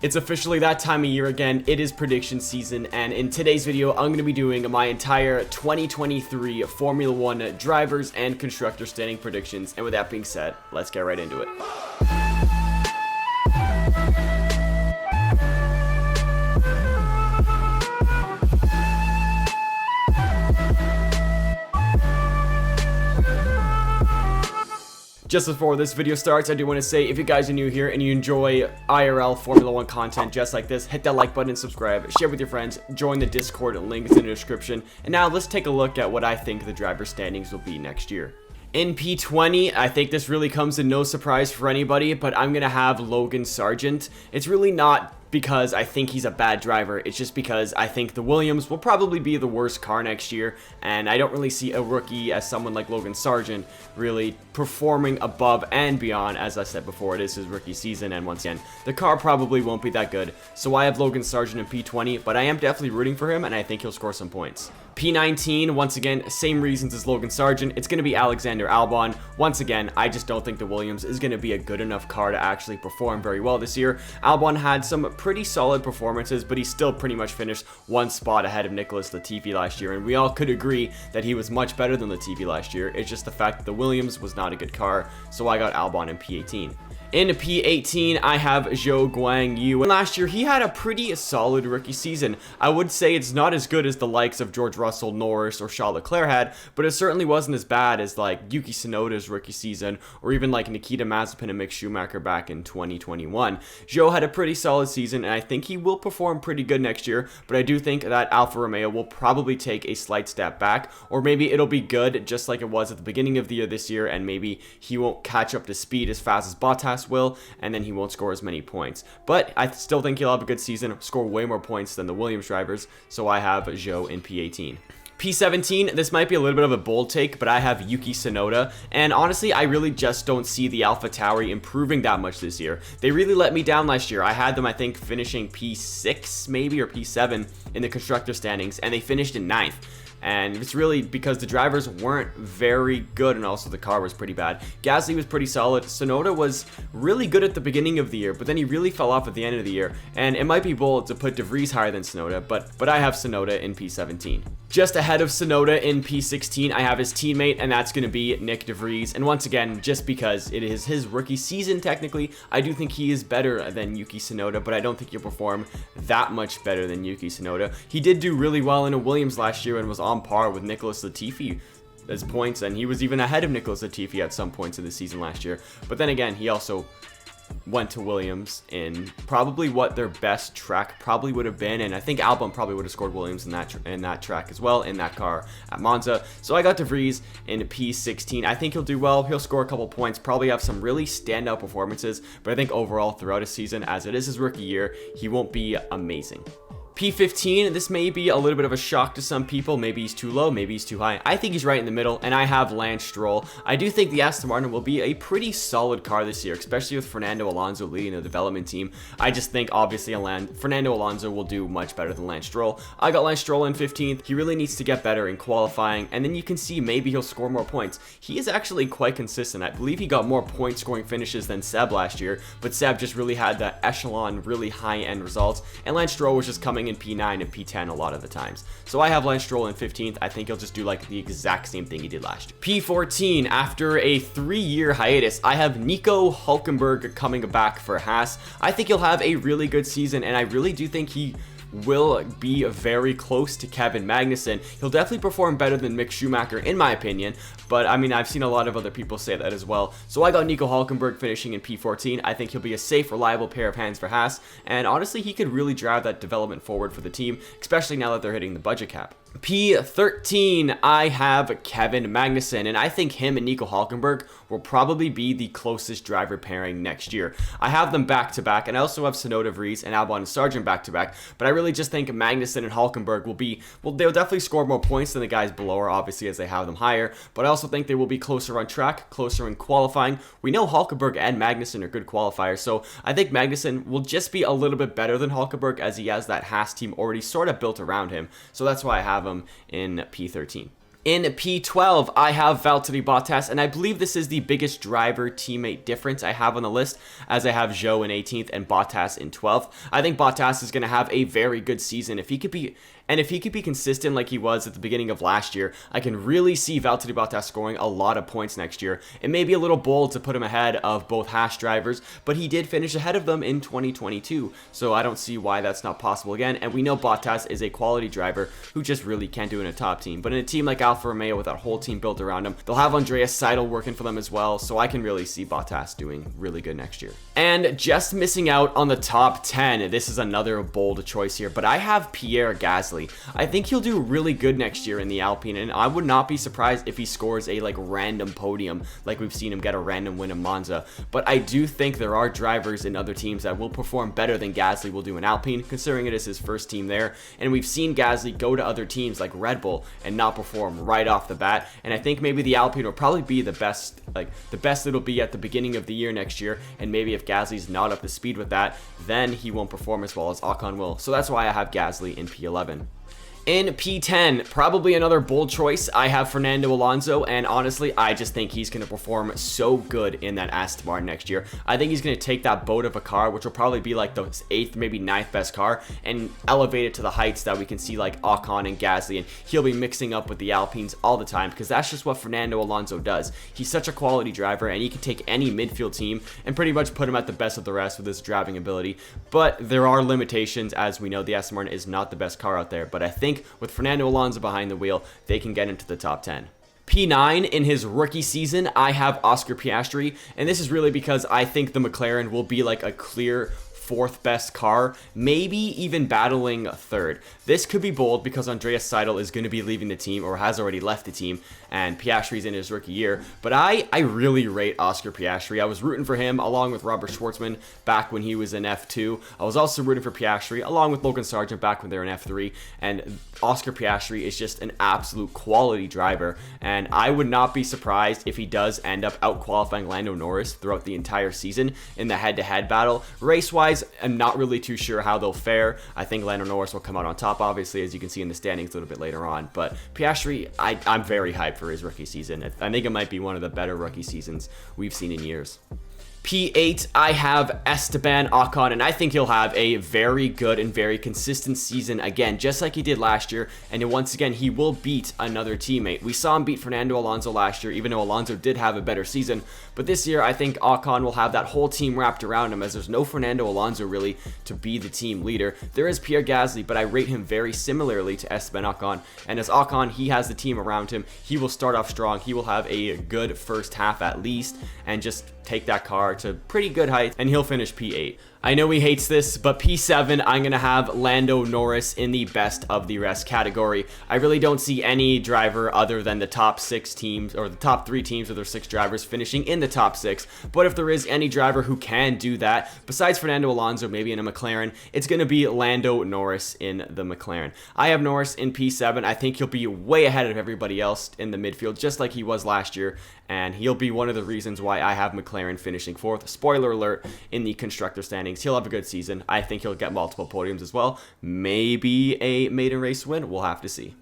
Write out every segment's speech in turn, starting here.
It's officially that time of year again. It is prediction season, and in today's video, I'm going to be doing my entire 2023 Formula 1 drivers and constructor standing predictions. And with that being said, let's get right into it. Just before this video starts, I do want to say, if you guys are new here and you enjoy IRL Formula 1 content just like this, hit that like button and subscribe, share with your friends, join the Discord, link is in the description. And now let's take a look at what I think the driver standings will be next year. In P20, I think this really comes as no surprise for anybody, but I'm going to have Logan Sargeant. It's really not because I think he's a bad driver. It's just because I think the Williams will probably be the worst car next year, and I don't really see a rookie as someone like Logan Sargeant really performing above and beyond. As I said before, it is his rookie season, and once again, the car probably won't be that good. So I have Logan Sargeant in P20, but I am definitely rooting for him, and I think he'll score some points. P19, once again, same reasons as Logan Sargeant. It's going to be Alexander Albon. Once again, I just don't think the Williams is going to be a good enough car to actually perform very well this year. Albon had some pretty solid performances, but he still pretty much finished one spot ahead of Nicholas Latifi last year, and we all could agree that he was much better than Latifi last year. It's just the fact that the Williams was not a good car, so I got Albon in P18. In P18, I have Zhou Guanyu. And last year, he had a pretty solid rookie season. I would say it's not as good as the likes of George Russell, Norris, or Charles Leclerc had, but it certainly wasn't as bad as like Yuki Tsunoda's rookie season, or even like Nikita Mazepin and Mick Schumacher back in 2021. Zhou had a pretty solid season, and I think he will perform pretty good next year, but I do think that Alfa Romeo will probably take a slight step back, or maybe it'll be good just like it was at the beginning of the year this year, and maybe he won't catch up to speed as fast as Bottas will, and then he won't score as many points. But I still think he'll have a good season, score way more points than the Williams drivers, so I have Zhou in P18. P17, this might be a little bit of a bold take, but I have Yuki Tsunoda, and honestly, I really just don't see the AlphaTauri improving that much this year. They really let me down last year. I had them, I think, finishing P6 maybe, or P7 in the constructor standings, and they finished in 9th. And it's really because the drivers weren't very good, and also the car was pretty bad. Gasly was pretty solid. Tsunoda was really good at the beginning of the year, but then he really fell off at the end of the year. And it might be bold to put De Vries higher than Tsunoda, but I have Tsunoda in P17. Just ahead of Tsunoda in P16, I have his teammate, and that's going to be Nick De Vries. And once again, just because it is his rookie season, technically, I do think he is better than Yuki Tsunoda, but I don't think he'll perform that much better than Yuki Tsunoda. He did do really well in a Williams last year and was on par with Nicholas Latifi as points, and he was even ahead of Nicholas Latifi at some points in the season last year. But then again, he also went to Williams in probably what their best track probably would have been, and I think Albon probably would have scored Williams in that track as well, in that car at Monza. So I got De Vries in P16. I think he'll do well. He'll score a couple points, probably have some really standout performances, but I think overall throughout his season, as it is his rookie year, he won't be amazing. P15, this may be a little bit of a shock to some people. Maybe he's too low, maybe he's too high. I think he's right in the middle, and I have Lance Stroll. I do think the Aston Martin will be a pretty solid car this year, especially with Fernando Alonso leading the development team. I just think, obviously, Fernando Alonso will do much better than Lance Stroll. I got Lance Stroll in 15th. He really needs to get better in qualifying, and then you can see maybe he'll score more points. He is actually quite consistent. I believe he got more point-scoring finishes than Seb last year, but Seb just really had that echelon, really high-end results, and Lance Stroll was just coming in P9 and P10 a lot of the times. So I have Lance Stroll in 15th. I think he'll just do like the exact same thing he did last year. P14, after a 3-year hiatus, I have Nico Hülkenberg coming back for Haas. I think he'll have a really good season, and I really do think he will be very close to Kevin Magnussen. He'll definitely perform better than Mick Schumacher, in my opinion, but I mean, I've seen a lot of other people say that as well. So I got Nico Hülkenberg finishing in P14. I think he'll be a safe, reliable pair of hands for Haas, and honestly, he could really drive that development forward for the team, especially now that they're hitting the budget cap. P13, I have Kevin Magnussen, and I think him and Nico Hülkenberg will probably be the closest driver pairing next year. I have them back-to-back, and I also have Tsunoda, Vries, and Albon and Sargeant back-to-back, but I really just think Magnussen and Hülkenberg will be, well, they'll definitely score more points than the guys below her, obviously, as they have them higher, but I also think they will be closer on track, closer in qualifying. We know Hülkenberg and Magnussen are good qualifiers, so I think Magnussen will just be a little bit better than Hülkenberg, as he has that Haas team already sort of built around him, so that's why I have him in P13. In P12, I have Valtteri Bottas, and I believe this is the biggest driver teammate difference I have on the list, as I have Zhou in 18th and Bottas in 12th. I think Bottas is going to have a very good season. If he could be consistent like he was at the beginning of last year, I can really see Valtteri Bottas scoring a lot of points next year. It may be a little bold to put him ahead of both Haas drivers, but he did finish ahead of them in 2022, so I don't see why that's not possible again. And we know Bottas is a quality driver who just really can't do it in a top team. But in a team like Alfa Romeo with that whole team built around him, they'll have Andreas Seidel working for them as well, so I can really see Bottas doing really good next year. And just missing out on the top 10, this is another bold choice here, but I have Pierre Gasly. I think he'll do really good next year in the Alpine, and I would not be surprised if he scores a random podium like we've seen him get a random win in Monza. But I do think there are drivers in other teams that will perform better than Gasly will do in Alpine, considering it is his first team there. And we've seen Gasly go to other teams like Red Bull and not perform right off the bat. And I think maybe the Alpine will probably be the best it'll be at the beginning of the year next year. And maybe if Gasly's not up to speed with that, then he won't perform as well as Ocon will. So that's why I have Gasly in P11. In P10, probably another bold choice, I have Fernando Alonso, and honestly, I just think he's going to perform so good in that Aston Martin next year. I think he's going to take that boat of a car, which will probably be like the 8th, maybe 9th best car, and elevate it to the heights that we can see like Ocon and Gasly, and he'll be mixing up with the Alpines all the time, because that's just what Fernando Alonso does. He's such a quality driver, and he can take any midfield team and pretty much put him at the best of the rest with his driving ability. But there are limitations, as we know the Aston Martin is not the best car out there, but I think with Fernando Alonso behind the wheel, they can get into the top 10. P9, in his rookie season, I have Oscar Piastri, and this is really because I think the McLaren will be like a clear 4th best car, maybe even battling 3rd. This could be bold because Andreas Seidel is going to be leaving the team or has already left the team, and Piastri's in his rookie year. But I really rate Oscar Piastri. I was rooting for him along with Robert Schwartzman back when he was in F2. I was also rooting for Piastri along with Logan Sargent back when they were in F3, and Oscar Piastri is just an absolute quality driver, and I would not be surprised if he does end up out-qualifying Lando Norris throughout the entire season in the head-to-head battle. Race-wise, I'm not really too sure how they'll fare. I think Lando Norris will come out on top, obviously, as you can see in the standings a little bit later on. But Piastri, I'm very hyped for his rookie season. I think it might be one of the better rookie seasons we've seen in years. P8, I have Esteban Ocon, and I think he'll have a very good and very consistent season again, just like he did last year, and once again, he will beat another teammate. We saw him beat Fernando Alonso last year, even though Alonso did have a better season, but this year, I think Ocon will have that whole team wrapped around him, as there's no Fernando Alonso really to be the team leader. There is Pierre Gasly, but I rate him very similarly to Esteban Ocon, and as Ocon, he has the team around him. He will start off strong. He will have a good first half at least, and just take that car to pretty good height, and he'll finish P8. I know he hates this, but P7, I'm going to have Lando Norris in the best of the rest category. I really don't see any driver other than the top 6 teams, or the top 3 teams with their 6 drivers finishing in the top 6. But if there is any driver who can do that, besides Fernando Alonso, maybe in a McLaren, it's going to be Lando Norris in the McLaren. I have Norris in P7. I think he'll be way ahead of everybody else in the midfield, just like he was last year. And he'll be one of the reasons why I have McLaren finishing 4th. Spoiler alert, in the Constructor standings. He'll have a good season. I think he'll get multiple podiums as well. Maybe a maiden race win. We'll have to see.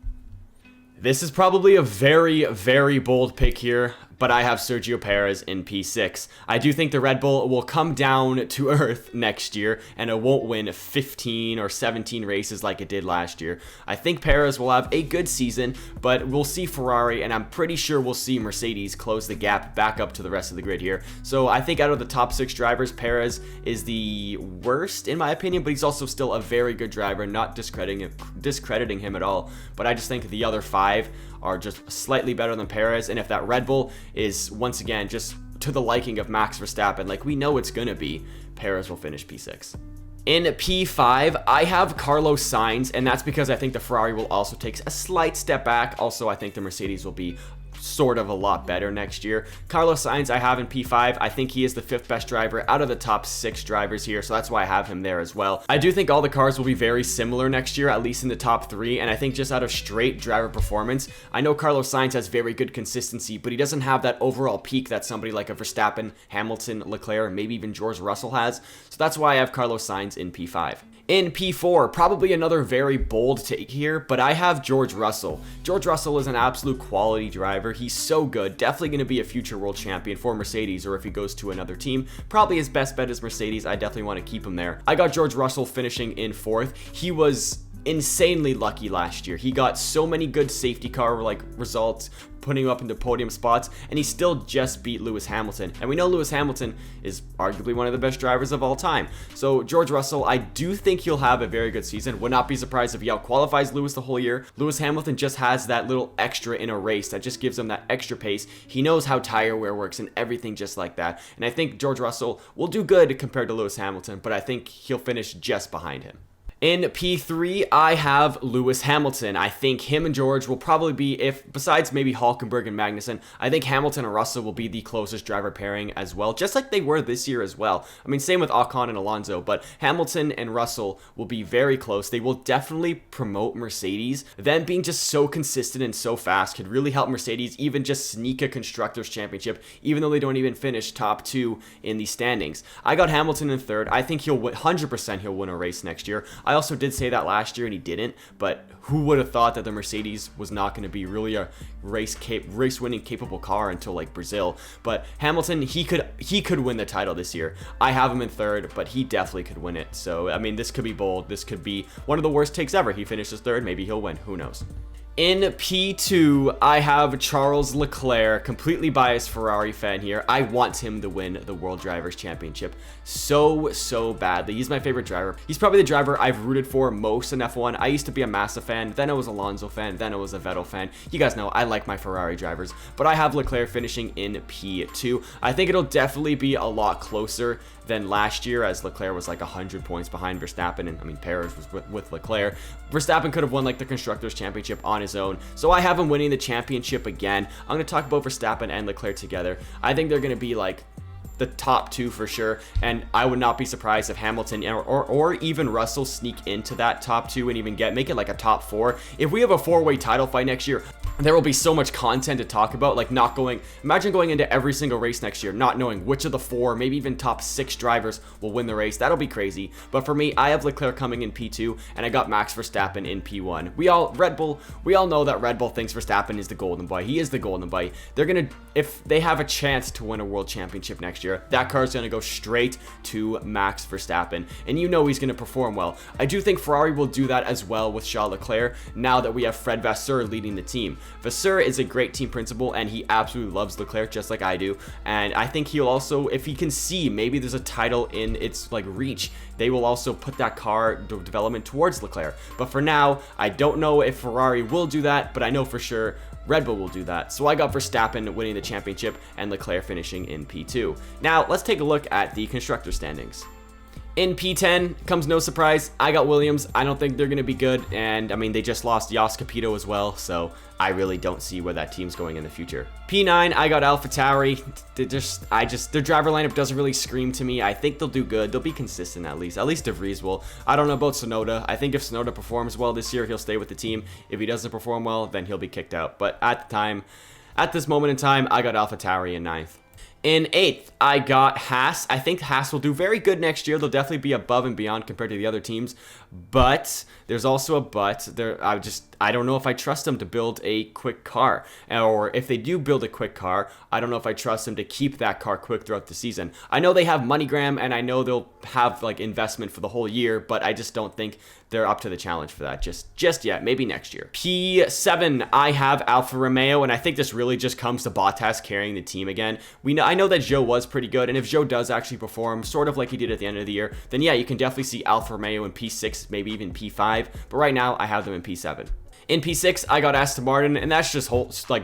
This is probably a very, very bold pick here, but I have Sergio Perez in P6. I do think the Red Bull will come down to earth next year, and it won't win 15 or 17 races like it did last year. I think Perez will have a good season, but we'll see Ferrari, and I'm pretty sure we'll see Mercedes close the gap back up to the rest of the grid here. So I think out of the top 6 drivers, Perez is the worst in my opinion, but he's also still a very good driver, not discrediting him at all. But I just think the other 5 are just slightly better than Perez, and if that Red Bull is once again just to the liking of Max Verstappen, like we know it's gonna be, Perez will finish P6. In P5, I have Carlos Sainz, and that's because I think the Ferrari will also take a slight step back. Also, I think the Mercedes will be sort of a lot better next year. Carlos Sainz I have in P5. I think he is the 5th best driver out of the top 6 drivers here, so that's why I have him there as well. I do think all the cars will be very similar next year, at least in the top 3, and I think just out of straight driver performance, I know Carlos Sainz has very good consistency, but he doesn't have that overall peak that somebody like a Verstappen, Hamilton, Leclerc, maybe even George Russell has, so that's why I have Carlos Sainz in P5. In P4, probably another very bold take here, but I have George Russell. George Russell is an absolute quality driver. He's so good, definitely going to be a future world champion for Mercedes, or if he goes to another team, probably his best bet is Mercedes. I definitely want to keep him there. I got George Russell finishing in 4th. He was insanely lucky last year. He got so many good safety car results, putting him up into podium spots, and he still just beat Lewis Hamilton. And we know Lewis Hamilton is arguably one of the best drivers of all time. So George Russell, I do think he'll have a very good season. Would not be surprised if he outqualifies Lewis the whole year. Lewis Hamilton just has that little extra in a race that just gives him that extra pace. He knows how tire wear works and everything just like that. And I think George Russell will do good compared to Lewis Hamilton, but I think he'll finish just behind him. In P3, I have Lewis Hamilton. I think him and George will probably be, if besides maybe Hülkenberg and Magnussen, I think Hamilton and Russell will be the closest driver pairing as well, just like they were this year as well. I mean, same with Ocon and Alonso, but Hamilton and Russell will be very close. They will definitely promote Mercedes. Them being just so consistent and so fast could really help Mercedes even just sneak a Constructors Championship, even though they don't even finish top 2 in the standings. I got Hamilton in 3rd. I think he'll 100% he'll win a race next year. I also did say that last year and he didn't, but who would have thought that the Mercedes was not going to be really a race-winning capable car until like Brazil? But Hamilton, he could win the title this year. I have him in 3rd, but he definitely could win it. So I mean, this could be bold. This could be one of the worst takes ever. He finishes 3rd, maybe he'll win. Who knows? In P2, I have Charles Leclerc, completely biased Ferrari fan here. I want him to win the World Drivers' Championship so badly. He's my favorite driver. He's probably the driver I've rooted for most in F1. I used to be a Massa fan, then I was a Alonso fan, then I was a Vettel fan. You guys know I like my Ferrari drivers, but I have Leclerc finishing in P2. I think it'll definitely be a lot closer than last year, as Leclerc was like 100 points behind Verstappen, and I mean Perez was with Leclerc. Verstappen could have won like the Constructors Championship on his own, so I have him winning the championship again. I'm going to talk about Verstappen and Leclerc together. I think they're going to be like the top 2 for sure, and I would not be surprised if Hamilton or even Russell sneak into that top 2 and even make it like a top 4. If we have a 4-way title fight next year, there will be so much content to talk about, like imagine going into every single race next year not knowing which of the 4, maybe even top 6 drivers will win the race. That'll be crazy. But for me, I have Leclerc coming in P2, and I got Max Verstappen in P1. We all know that Red Bull thinks Verstappen is the golden boy. He is the golden boy. They're gonna, if they have a chance to win a world championship next year, that car is gonna go straight to Max Verstappen, and you know he's gonna perform well. I do think Ferrari will do that as well with Charles Leclerc, now that we have Fred Vasseur leading the team. Vasseur is a great team principal, and he absolutely loves Leclerc just like I do, and I think he'll also, if he can see maybe there's a title in its like reach, they will also put that car development towards Leclerc. But for now, I don't know if Ferrari will do that, but I know for sure Red Bull will do that. So I got Verstappen winning the championship and Leclerc finishing in P2. Now let's take a look at the constructor standings. In P10, comes no surprise, I got Williams. I don't think they're going to be good, and I mean, they just lost Jos Capito as well, so I really don't see where that team's going in the future. P9, I got AlphaTauri. Their driver lineup doesn't really scream to me. I think they'll do good. They'll be consistent at least. At least De Vries will. I don't know about Tsunoda. I think if Tsunoda performs well this year, he'll stay with the team. If he doesn't perform well, then he'll be kicked out. But at this moment in time, I got AlphaTauri in 9th. In 8th, I got Haas. I think Haas will do very good next year. They'll definitely be above and beyond compared to the other teams. But there's also a but. I don't know if I trust them to build a quick car. Or if they do build a quick car, I don't know if I trust them to keep that car quick throughout the season. I know they have MoneyGram, and I know they'll have like investment for the whole year, but I just don't think they're up to the challenge for that just yet. Maybe next year. P7, I have Alfa Romeo, and I think this really just comes to Bottas carrying the team again. I know that Zhou was pretty good, and if Zhou does actually perform sort of like he did at the end of the year, then yeah, you can definitely see Alfa Romeo in P6, maybe even P5, but right now I have them in P7. In P6, I got Aston Martin, and that's just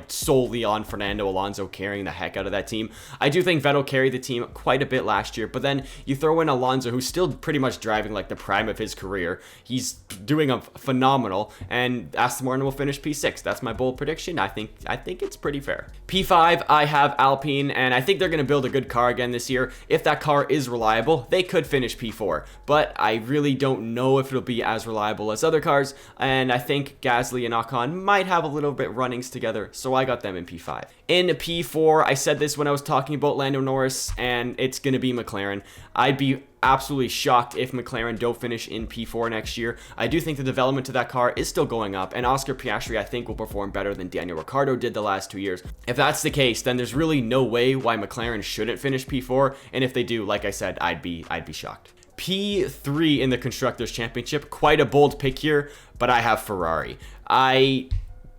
solely on Fernando Alonso carrying the heck out of that team. I do think Vettel carried the team quite a bit last year, but then you throw in Alonso, who's still pretty much driving like the prime of his career. He's doing a phenomenal, and Aston Martin will finish P6. That's my bold prediction. I think it's pretty fair. P5, I have Alpine, and I think they're going to build a good car again this year. If that car is reliable, they could finish P4, but I really don't know if it'll be as reliable as other cars, and I think Gasly and Ocon might have a little bit runnings together, so I got them in P5. In P4, I said this when I was talking about Lando Norris, and it's going to be McLaren. I'd be absolutely shocked if McLaren don't finish in P4 next year. I do think the development to that car is still going up, and Oscar Piastri I think will perform better than Daniel Ricciardo did the last 2 years. If that's the case, then there's really no way why McLaren shouldn't finish P4, and if they do, like I said, I'd be shocked. P3 in the Constructors' Championship, quite a bold pick here, but I have Ferrari. I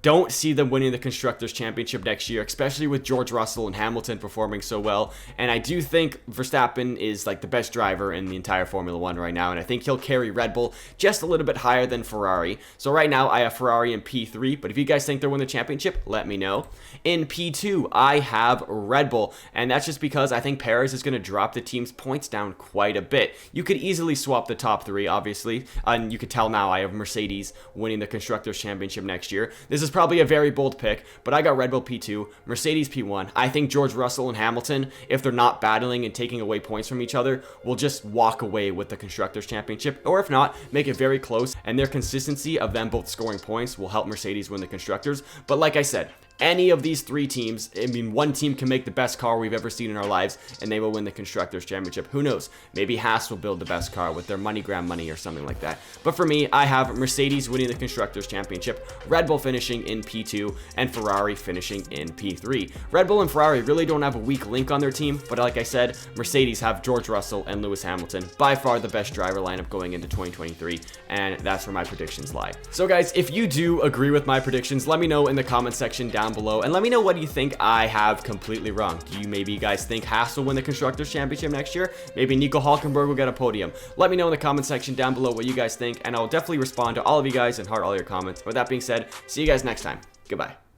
don't see them winning the Constructors' Championship next year, especially with George Russell and Hamilton performing so well. And I do think Verstappen is like the best driver in the entire Formula 1 right now, and I think he'll carry Red Bull just a little bit higher than Ferrari. So right now I have Ferrari in P3, but if you guys think they'll win the championship, let me know. In P2, I have Red Bull, and that's just because I think Perez is going to drop the team's points down quite a bit. You could easily swap the top three, obviously, and you could tell now I have Mercedes winning the Constructors' Championship next year. This is probably a very bold pick, but I got Red Bull P2, Mercedes P1. I think George Russell and Hamilton, if they're not battling and taking away points from each other, will just walk away with the Constructors' Championship, or if not, make it very close, and their consistency of them both scoring points will help Mercedes win the Constructors. But like I said, any of these three teams, I mean, one team can make the best car we've ever seen in our lives, and they will win the Constructors' Championship. Who knows? Maybe Haas will build the best car with their MoneyGram money or something like that. But for me, I have Mercedes winning the Constructors' Championship, Red Bull finishing in P2, and Ferrari finishing in P3. Red Bull and Ferrari really don't have a weak link on their team, but like I said, Mercedes have George Russell and Lewis Hamilton, by far the best driver lineup going into 2023, and that's where my predictions lie. So guys, if you do agree with my predictions, let me know in the comment section down below, and let me know what you think I have completely wrong. Do you maybe guys think Haas will win the Constructors' Championship next year? Maybe Nico Hülkenberg will get a podium. Let me know in the comment section down below what you guys think, and I'll definitely respond to all of you guys and heart all your comments. With that being said, see you guys next time. Goodbye.